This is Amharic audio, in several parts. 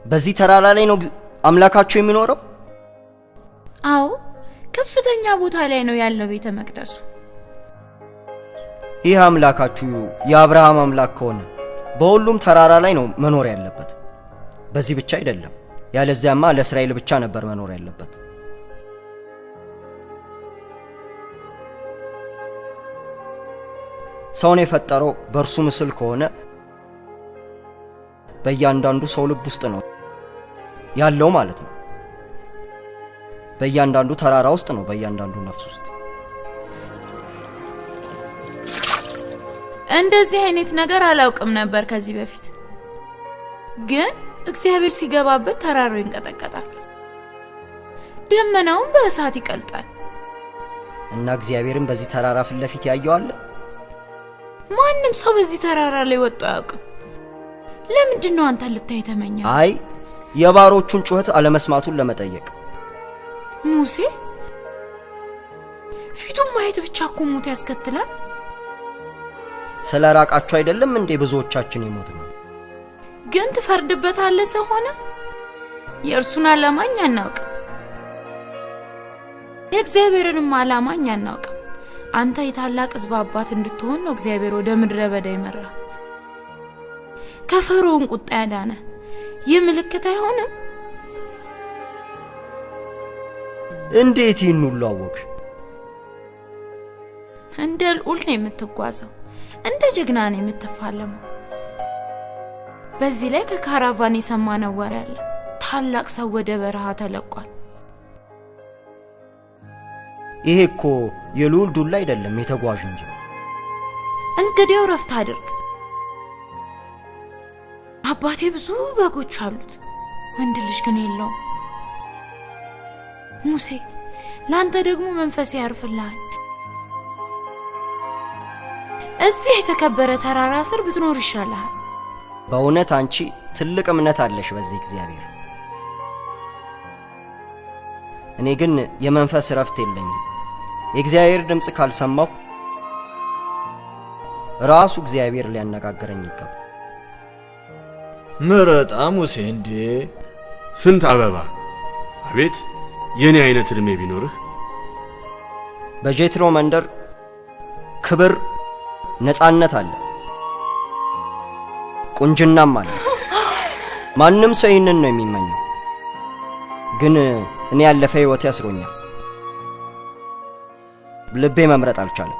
በዚህ ተራራ ላይ ነው አምላካችሁ የሚኖረው? አዎ ከፍተኛ ቦታ ላይ ነው ያለው ቤተ መቅደሱ። ይህ አምላካችሁ የአብርሃም አምላክ ከሆነ በሁሉም ተራራ ላይ ነው መኖር ያለበት። በዚህ ብቻ አይደለም፣ ያለዚያማ ለእስራኤል ብቻ ነበር መኖር ያለበት። ሰውን የፈጠረው በእርሱ ምስል ከሆነ በእያንዳንዱ ሰው ልብ ውስጥ ነው ያለው ማለት ነው። በእያንዳንዱ ተራራ ውስጥ ነው፣ በእያንዳንዱ ነፍስ ውስጥ። እንደዚህ አይነት ነገር አላውቅም ነበር ከዚህ በፊት። ግን እግዚአብሔር ሲገባበት ተራራው ይንቀጠቀጣል፣ ደመናውም በእሳት ይቀልጣል። እና እግዚአብሔርን በዚህ ተራራ ፊት ለፊት ያየው አለ? ማንም ሰው በዚህ ተራራ ላይ ወጥቶ አያውቅም። ለምንድን ነው አንተ ልታይ ተመኘው? አይ የባሮቹን ጩኸት አለመስማቱን ለመጠየቅ። ሙሴ ፊቱን ማየት ብቻ እኮ ሞት ያስከትላል። ስለራቃችሁ አይደለም እንዴ ብዙዎቻችን የሞት ነው? ግን ትፈርድበታለህ ሰው ሆነ? የእርሱን ዓላማኝ አናውቅም፣ የእግዚአብሔርንም ዓላማኝ አናውቅም። አንተ የታላቅ ሕዝብ አባት እንድትሆን ነው እግዚአብሔር ወደ ምድረ በዳ ይመራ፣ ከፈርዖን ቁጣ ያዳነ። ይህ ምልክት አይሆንም? እንዴት ይህን ሁሉ አወቅሽ? እንደ ልዑል ነው የምትጓዘው፣ እንደ ጀግና ነው የምትፋለመው። በዚህ ላይ ከካራቫን የሰማነው ወሬ አለ። ታላቅ ሰው ወደ በረሃ ተለቋል። ይሄ እኮ የልዑል ዱላ አይደለም፣ የተጓዥ እንጂ። እንግዲያው ረፍት አድርግ። አባቴ ብዙ በጎች አሉት፣ ወንድ ልጅ ግን የለውም። ሙሴ ላንተ ደግሞ መንፈስ ያርፍልሃል። እዚህ የተከበረ ተራራ ስር ብትኖር ይሻልሃል። በእውነት አንቺ ትልቅ እምነት አለሽ በዚህ እግዚአብሔር። እኔ ግን የመንፈስ ረፍት የለኝም። የእግዚአብሔር ድምጽ ካልሰማሁ ራሱ እግዚአብሔር ሊያነጋግረኝ ይገባል። ምረጣ ሙሴ እንዴ! ስንት አበባ! አቤት የኔ አይነት እድሜ ቢኖርህ። በጄትሮ መንደር ክብር፣ ነፃነት አለ፣ ቁንጅናም አለ። ማንም ሰው ይህንን ነው የሚመኘው። ግን እኔ ያለፈ ህይወት ያስሮኛል። ልቤ መምረጥ አልቻለም።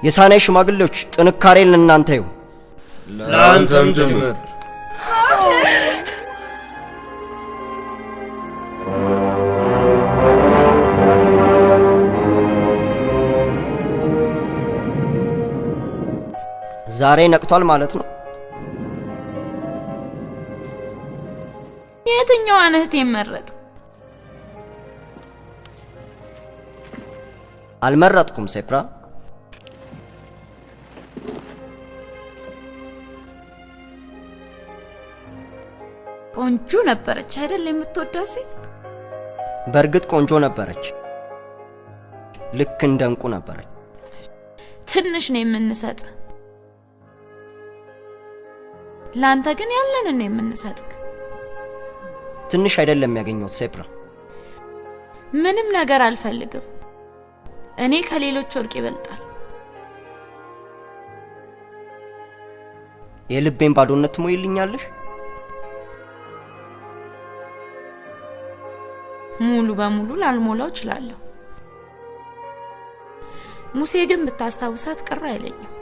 የሳናይ ሽማግሌዎች ጥንካሬ ለእናንተ ይሁን፣ ለአንተም ጭምር። ዛሬ ነቅቷል ማለት ነው። የትኛው አንህት ይመረጥ? አልመረጥኩም ሴፕራ። ቆንጆ ነበረች አይደል የምትወዳት ሴት? በእርግጥ ቆንጆ ነበረች፣ ልክ እንደ እንቁ ነበረች። ትንሽ ነው የምንሰጥ፣ ላንተ ግን ያለንን ነው የምንሰጥክ። ትንሽ አይደለም ያገኘሁት ሴፕራ። ምንም ነገር አልፈልግም። እኔ ከሌሎች ወርቅ ይበልጣል። የልቤን ባዶነት ትሞይልኛለሽ? ሙሉ በሙሉ ላልሞላው እችላለሁ። ሙሴ ግን ብታስታውሳት ቅር አይለኝም።